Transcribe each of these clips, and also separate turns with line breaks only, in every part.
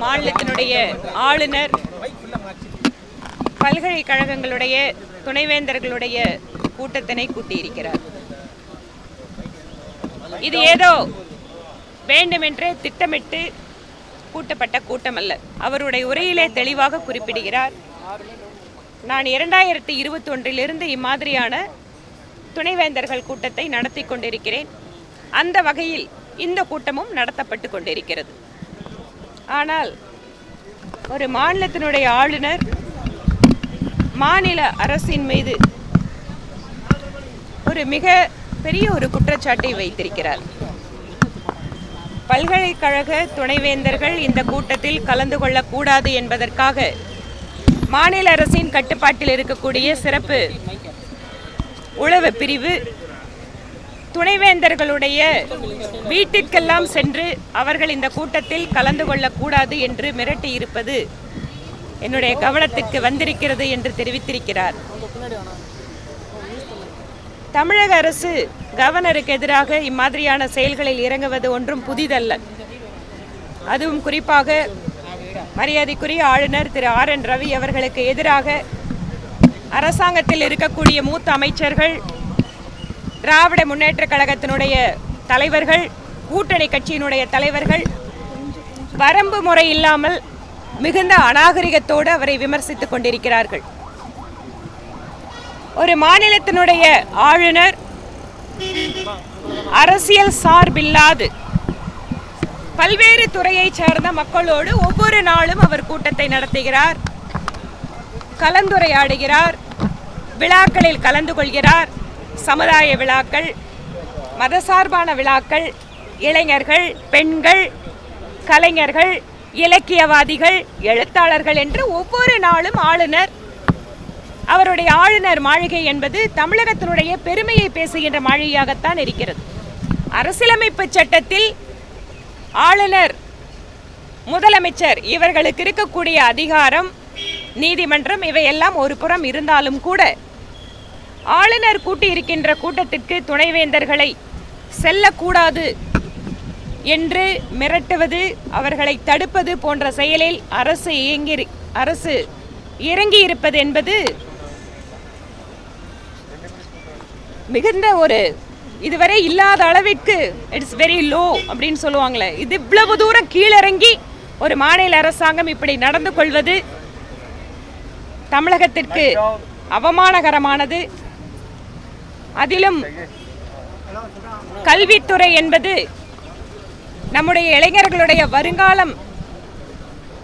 மாநிலத்தினுடைய ஆளுநர் பல்கலைக்கழகங்களுடைய துணைவேந்தர்களுடைய கூட்டத்தினை கூட்டியிருக்கிறார். இது ஏதோ வேண்டுமென்றே திட்டமிட்டு கூட்டப்பட்ட கூட்டம் அல்ல. அவருடைய உரையிலே தெளிவாக குறிப்பிடுகிறார், நான் 2021 இம்மாதிரியான துணைவேந்தர்கள் கூட்டத்தை நடத்தி கொண்டிருக்கிறேன். அந்த வகையில் இந்த கூட்டமும் நடத்தப்பட்டு கொண்டிருக்கிறது. ஆனால் ஒரு மாநிலத்தினுடைய ஆளுநர் மாநில அரசின் மீது ஒரு மிக பெரிய ஒரு குற்றச்சாட்டை வைத்திருக்கிறார். பல்கலைக்கழக துணைவேந்தர்கள் இந்த கூட்டத்தில் கலந்து கொள்ளக்கூடாது என்பதற்காக மாநில அரசின் கட்டுப்பாட்டில் இருக்கக்கூடிய சிறப்பு உளவு பிரிவு துணைவேந்தர்களுடைய வீட்டிற்கெல்லாம் சென்று அவர்கள் இந்த கூட்டத்தில் கலந்து கொள்ளக்கூடாது என்று மிரட்டி இருப்பது என்னுடைய கவனத்திற்கு வந்திருக்கிறது என்று தெரிவித்திருக்கிறார். தமிழக அரசு கவர்னருக்கு எதிராக இம்மாதிரியான செயல்களில் இறங்குவது ஒன்றும் புதிதல்ல. அதுவும் குறிப்பாக மரியாதைக்குரிய ஆளுநர் திரு RN ரவி அவர்களுக்கு எதிராக அரசாங்கத்தில் இருக்கக்கூடிய மூத்த அமைச்சர்கள், திராவிட முன்னேற்ற கழகத்தினுடைய தலைவர்கள், கூட்டணி கட்சியினுடைய தலைவர்கள் வரம்பு முறை இல்லாமல் மிகுந்த அநாகரிகத்தோடு அவரை விமர்சித்துக் கொண்டிருக்கிறார்கள். ஒரு மாநிலத்தினுடைய ஆளுநர் அரசியல் சார்பில்லாது பல்வேறு துறையை சார்ந்த மக்களோடு ஒவ்வொரு நாளும் அவர் கூட்டத்தை நடத்துகிறார், கலந்துரையாடுகிறார், விழாக்களில் கலந்து கொள்கிறார். சமுதாய விழாக்கள், மதசார்பான விழாக்கள், இளைஞர்கள், பெண்கள், கலைஞர்கள், இலக்கியவாதிகள், எழுத்தாளர்கள் என்று ஒவ்வொரு நாளும் ஆளுநர், அவருடைய ஆளுநர் மாளிகை என்பது தமிழகத்தினுடைய பெருமையை பேசுகின்ற மாளிகையாகத்தான் இருக்கிறது. அரசியலமைப்பு சட்டத்தில் ஆளுநர், முதலமைச்சர் இவர்களுக்கு இருக்கக்கூடிய அதிகாரம், நீதிமன்றம் இவையெல்லாம் ஒரு புறம் இருந்தாலும் கூட ஆளுநர் கூட்டியிருக்கின்ற கூட்டத்திற்கு துணைவேந்தர்களை செல்லக்கூடாது என்று மிரட்டுவது, அவர்களை தடுப்பது போன்ற செயலில் அரசு இறங்கி இருப்பது என்பது மிகுந்த ஒரு இதுவரை இல்லாத அளவிற்கு இட்ஸ் வெரி லோ அப்படின்னு சொல்லுவாங்களே, இது இவ்வளவு தூரம் கீழிறங்கி ஒரு மாநில அரசாங்கம் இப்படி நடந்து கொள்வது தமிழகத்திற்கு அவமானகரமானது. அதிலும் கல்வித்துறை என்பது நம்முடைய இளைஞர்களுடைய வருங்காலம்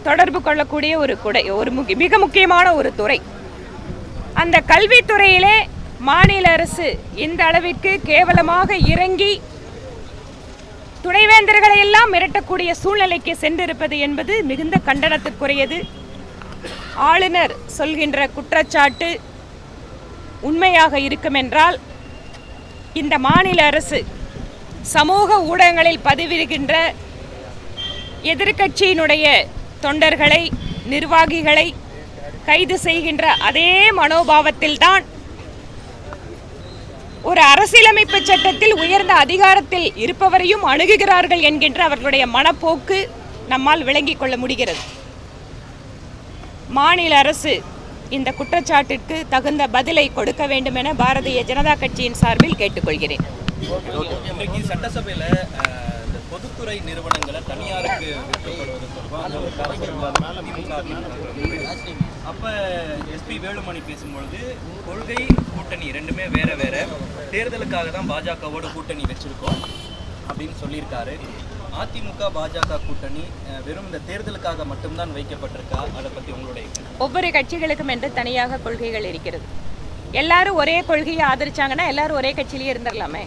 தொடர்பு கொள்ளக்கூடிய ஒரு மிக முக்கியமான ஒரு துறை. அந்த கல்வித்துறையிலே மாநில அரசு இந்த அளவிற்கு கேவலமாக இறங்கி துணைவேந்தர்களை எல்லாம் மிரட்டக்கூடிய சூழ்நிலைக்கு சென்றிருப்பது என்பது மிகுந்த கண்டனத்திற்குரியது. ஆளுநர் சொல்கின்ற குற்றச்சாட்டு உண்மையாக இருக்கும் என்றால் இந்த மாநில அரசு சமூக ஊடகங்களில் பதிவிடுகின்ற எதிர்க்கட்சியினுடைய தொண்டர்களை, நிர்வாகிகளை கைது செய்கின்ற அதே மனோபாவத்தில்தான் ஒரு அரசியலமைப்பு சட்டத்தில் உயர்ந்த அதிகாரத்தில் இருப்பவரையும் அணுகுகிறார்கள் என்கின்ற அவர்களுடைய மனப்போக்கு நம்மால் விளங்கிக் கொள்ள முடிகிறது. மாநில அரசு இந்த குற்றச்சாட்டிற்கு தகுந்த பதிலை கொடுக்க வேண்டும் என பாரதிய ஜனதா கட்சியின் சார்பில் கேட்டுக்கொள்கிறேன்.
இன்றைக்கு சட்டசபையில் பொதுத்துறை நிறுவனங்களை தனியாருக்கு விற்கப்படுவது அப்போ எஸ்பி வேலுமணி பேசும்பொழுது கொள்கை, கூட்டணி ரெண்டுமே வேற வேற, தேர்தலுக்காக தான் பாஜகவோட கூட்டணி வச்சிருக்கோம் அப்படின்னு சொல்லியிருக்காரு. அதிமுக பாஜக கூட்டணி வெறும் இந்த தேர்தலுக்காக மட்டும்தான் வைக்கப்பட்டிருக்கா? அதை பற்றி உங்களுடைய
ஒவ்வொரு கட்சிகளுக்கும் என்று தனியாக கொள்கைகள் இருக்கிறது. எல்லாரும் ஒரே கொள்கையை ஆதரிச்சாங்கன்னா எல்லாரும் ஒரே கட்சியிலேயே இருந்துடலாமே.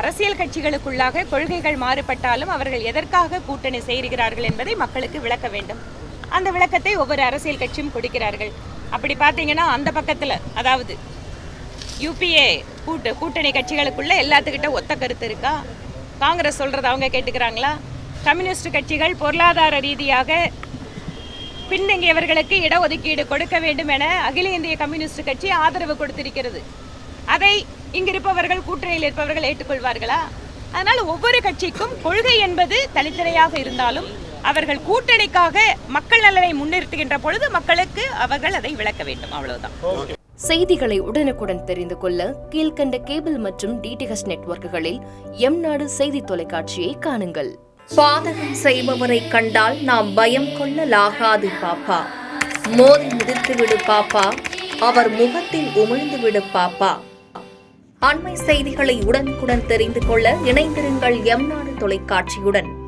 அரசியல் கட்சிகளுக்குள்ளாக கொள்கைகள் மாறுபட்டாலும் அவர்கள் எதற்காக கூட்டணி செய்கிறார்கள் என்பதை மக்களுக்கு விளக்க வேண்டும். அந்த விளக்கத்தை ஒவ்வொரு அரசியல் கட்சியும் கொடுக்கிறார்கள். அப்படி பார்த்தீங்கன்னா அந்த பக்கத்தில், அதாவது யூபிஏ கூட்டணி கட்சிகளுக்குள்ள எல்லாத்துக்கிட்ட ஒத்த கருத்து இருக்கா? காங்கிரஸ் சொல்கிறத அவங்க கேட்டுக்கிறாங்களா? கம்யூனிஸ்ட் கட்சிகள் பொருளாதார ரீதியாக பின்தங்கியவர்களுக்கு இடஒதுக்கீடு கொடுக்க வேண்டும் என அகில இந்திய கம்யூனிஸ்ட் கட்சி ஆதரவு கொடுத்திருக்கிறது. அதை இங்கிருப்பவர்கள், கூட்டணியில் இருப்பவர்கள் ஏற்றுக்கொள்வார்களா? அதனால் ஒவ்வொரு கட்சிக்கும் கொள்கை என்பது தனித்தனியாக இருந்தாலும் அவர்கள் கூட்டணிக்காக மக்கள் நலனை முன்னிறுத்துகின்ற பொழுது மக்களுக்கு அவர்கள் அதை விளக்க வேண்டும். அவ்வளவுதான்.
செய்திகளை உடனுக்குடன் தெரிந்து கொள்ள கீழ்கண்ட கேபிள் மற்றும் டிடிஎச் நெட்வொர்க்குகளில் எம்நாடு செய்தி தொலைக்காட்சியை காணுங்கள். பாதகம் செய்பவரை கண்டால் நாம் பயம் கொள்ளலாகாது பாப்பா. மோதி மிதித்து விடு பாப்பா, அவர் முகத்தில் உமிழ்ந்து விடு பாப்பா. அண்மை செய்திகளை உடனுக்குடன் தெரிந்து கொள்ள இணைந்திருங்கள் எம்நாடு தொலைக்காட்சியுடன்.